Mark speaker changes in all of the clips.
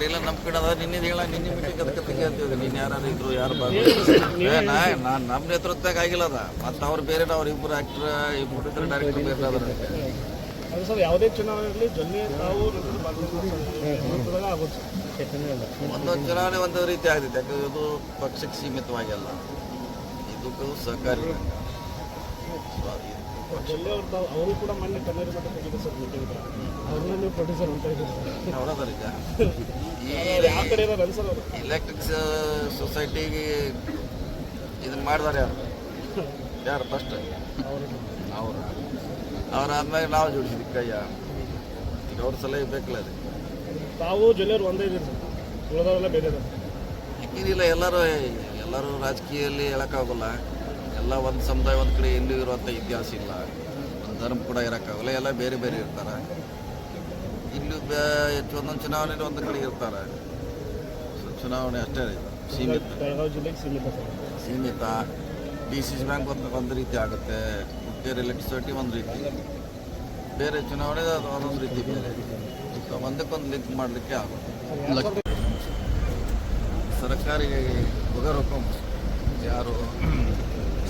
Speaker 1: ಕಡೆ ಇಲ್ಲ, ನಮ್ಮ ಕಡೆ ಅದ. ನಿನ್ನೆ ಹೇಳ, ನಿನ್ನೆ ಮೀಟಿಂಗ್ ಅದಕ್ಕೆ ತೆಗಿತೀವಿ. ನಿನ್ನೆ ಯಾರು ಇದ್ರು, ಯಾರು ನಾನು ನಮ್ಮ ನೇತೃತ್ವದಾಗ ಆಗಿಲ್ಲ ಅದ. ಮತ್ತು ಅವ್ರು ಬೇರೆ, ಅವ್ರು ಇಬ್ಬರು ಆ್ಯಕ್ಟ್ರ್, ಇಬ್ಬರು ಡೈರೆಕ್ಟರ್ ಬೇರೆ ಅದ್ರ.
Speaker 2: ಅದು ಸರ್ ಯಾವುದೇ ಚುನಾವಣೆ ಇರಲಿ ಜೊಲ್ಲೆ ತಾವು
Speaker 1: ಒಂದೊಂದು ಚುನಾವಣೆ ಒಂದೊಂದು ರೀತಿ ಆಗ್ತೈತೆ. ಯಾಕಂದ್ರೆ ಇದು ಪಕ್ಷಕ್ಕೆ ಸೀಮಿತವಾಗಿಲ್ಲ, ಇದಕ್ಕೂ ಸಹಕಾರಿ.
Speaker 2: ಜೊಲ್ಲೆ ಅವ್ರು ಅವರು ಕೂಡ ಮೊನ್ನೆ ಕನ್ನಡ ಮಠ ತೆಗೆದು ಸರ್ ಮೀಟಿಂಗ್ ಅವ್ರನ್ನ ನೀವು ಪ್ರೊಡ್ಯೂಸರ್ ಅಂತ ಇದ್ದೀರಿ
Speaker 1: ನೋಡೋದ್ರ ಈಗ
Speaker 2: ಯಾವ ಕಡೆ ಇರೋದು ಸರ್ ಅವರು
Speaker 1: ಎಲೆಕ್ಟ್ರಿಕ್ ಸೊಸೈಟಿಗೆ ಇದನ್ನ ಮಾಡಿದಾರೆ. ಯಾರು ಫಸ್ಟ್ ಅವರು ಅವ್ರಾದ್ಮೇಲೆ ನಾವು ಜೋಡಿಸಿದ್ವಿ ಕೈಯ. ಈಗ ಅವ್ರ ಸಲಹೆ ಬೇಕಲ್ಲ ಅದು.
Speaker 2: ತಾವು ಜೊಲ್ಲೆಯವ್ರು ಒಂದೇ ಇದ್ದೀರಿ ಸರ್, ಉಳಿದವರೆಲ್ಲ ಬೇರೆ ಇದ್ದಾರೆ.
Speaker 1: ಏನಿಲ್ಲ, ಎಲ್ಲರೂ ರಾಜಕೀಯದಲ್ಲಿ ಹೇಳೋಕ್ಕಾಗಲ್ಲ. ಎಲ್ಲ ಒಂದು ಸಮುದಾಯ ಒಂದು ಕಡೆ ಎಲ್ಲೂ ಇರುವಂಥ ಇತಿಹಾಸ ಇಲ್ಲ, ಒಂದು ಧರ್ಮ ಕೂಡ ಇರೋಕ್ಕಾಗಲ್ಲ. ಎಲ್ಲ ಬೇರೆ ಬೇರೆ ಇರ್ತಾರೆ. ಇಲ್ಲಿ ಒಂದೊಂದು ಚುನಾವಣೆಯಲ್ಲಿ ಒಂದು ಕಡೆ ಇರ್ತಾರೆ. ಚುನಾವಣೆ ಅಷ್ಟೇ ಸೀಮಿತ.
Speaker 2: ಬೆಳಗಾವಿ ಜಿಲ್ಲೆಗೆ
Speaker 1: ಸೀಮಿತ. DCC ಬ್ಯಾಂಕ್ ಒಂದು ರೀತಿ ಆಗುತ್ತೆ, ಬೇರೆ ಎಲೆಕ್ಟ್ರಿಸಿಟಿ ಒಂದು ರೀತಿ, ಬೇರೆ ಚುನಾವಣೆ ಅದು ಒಂದೊಂದು ರೀತಿ ಬೇರೆ. ಒಂದಕ್ಕೊಂದು ಲಿಂಕ್ ಮಾಡಲಿಕ್ಕೆ ಆಗುತ್ತೆ. ಸರ್ಕಾರಿ ಬಗರ್ ಹುಕುಂ ಯಾರು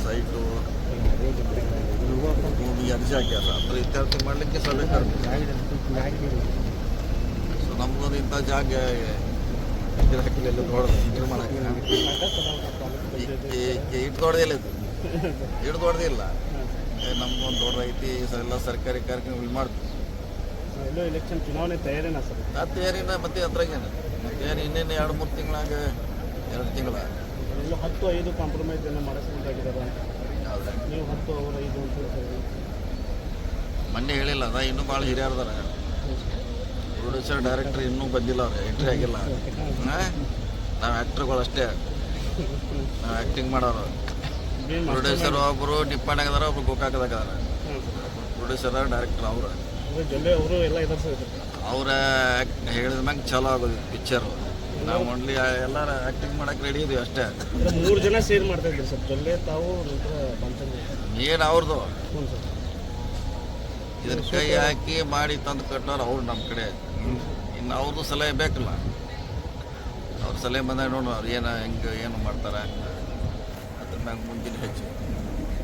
Speaker 1: ಸೈಟು ಭೂಮಿ ಅರ್ಜಿ ಹಾಕ್ಯಾರ ಅಂದ್ರೆ ಇತ್ಯರ್ಥ ಮಾಡಲಿಕ್ಕೆ ಸಭೆ. ಸೊ ನಮಗೊಂದು ಇಂಥ ಜಾಗ ಹಾಕಿಲ್ಲ, ಎಲ್ಲ ದೊಡ್ಡ ಮಾಡಕ್ಕೆ ಇಟ್ಟು ದೊಡ್ಡದಿಲ್ಲ, ಇದು ದೊಡ್ಡದಿಲ್ಲ. ನಮ್ಗೊಂದು ದೊಡ್ಡ ಐತಿ. ಎಲ್ಲ ಸರ್ಕಾರಿ ಕಾರ್ಯಕ್ರಮಗಳು ಮಾಡ್ತೀವಿ.
Speaker 2: ಎಲ್ಲೋ ಎಲೆಕ್ಷನ್ ಚುನಾವಣೆ ತಯಾರಿನ ಸರ್?
Speaker 1: ಆ ತಯಾರಿನ ಮತ್ತೆ ಅದ್ರಾಗೇನು ತಯಾರಿ ಇನ್ನೇನು 2-3 ತಿಂಗಳಾಗ 2 ತಿಂಗಳ
Speaker 2: ಎಲ್ಲ 10-5 ಕಾಂಪ್ರಮೈಸ್ ಎಲ್ಲ ಮಾಡಿಸ್ಕೊಂಡಾಗಿದ್ದಾರೆ. ನೀವು 10 ಅವರು 5 ಅಂತ ಹೇಳ್ತೀವಿ.
Speaker 1: ಮೊನ್ನೆ ಹೇಳಿಲ್ಲ ಅದ. ಇನ್ನೂ ಭಾಳ ಹಿರಿಯರ್ದಾರ. ಪ್ರೊಡ್ಯೂಸರ್ ಡೈರೆಕ್ಟರ್ ಇನ್ನೂ ಬಂದಿಲ್ಲ, ಅವ್ರು ಎಂಟ್ರಿ ಆಗಿಲ್ಲ. ನಾವು ಆ್ಯಕ್ಟ್ರುಗಳು ಅಷ್ಟೇ, ನಾವು ಆ್ಯಕ್ಟಿಂಗ್ ಮಾಡೋರು. ಪ್ರೊಡ್ಯೂಸರ್ ಒಬ್ಬರು ನಿಪ್ಪಾಣಿ ಅದಾರ, ಒಬ್ರು ಗೋಕಾಕದಾಗ ಅದಾರ. ಪ್ರೊಡ್ಯೂಸರ್ ಡೈರೆಕ್ಟರ್ ಅವರು
Speaker 2: ಜೊಲ್ಲೆ ಅವರು ಎಲ್ಲ ಇದ್ದಾರೆ ಸರ್.
Speaker 1: ಅವ್ರ ಹೇಳಿದ ಮ್ಯಾಗ ಚಲೋ ಆಗೋದು ಪಿಕ್ಚರು. ನಾವು ಓನ್ಲಿ ಎಲ್ಲರೂ ಆ್ಯಕ್ಟಿಂಗ್ ಮಾಡೋಕೆ ರೆಡಿ ಇದೀವಿ ಅಷ್ಟೇ.
Speaker 2: 3 ಜನ ಸೇರ್ ಮಾಡ್ತಾ ಇದ್ದೀರಿ ಸರ್, ಜೊಲ್ಲೆ ತಾವು
Speaker 1: ಏನು ಅವ್ರದ್ದು.
Speaker 2: ಹ್ಞೂ ಸರ್.
Speaker 1: ಇದನ್ನ ಕೈ ಹಾಕಿ ಮಾಡಿ ತಂದು ಕಟ್ಟೋರು ಅವ್ರು ನಮ್ಮ ಕಡೆ. ಇನ್ನು ಅವ್ರದ್ದು ಸಲಹೆ ಬೇಕಲ್ಲ, ಅವ್ರ ಸಲಹೆ ಬಂದಾಗ ನೋಡು ಅವ್ರು ಏನು ಮಾಡ್ತಾರೆ, ಅದ್ರ ಮ್ಯಾಗ ಮುಂದಿನ ಹೆಚ್ಚು.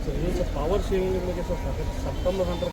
Speaker 2: ಸರ್, ಪವರ್ ಶೇರಿಂಗ್ ಬಗ್ಗೆ ಸರ್ ಸೆಪ್ಟೆಂಬರ್ ನಂತರ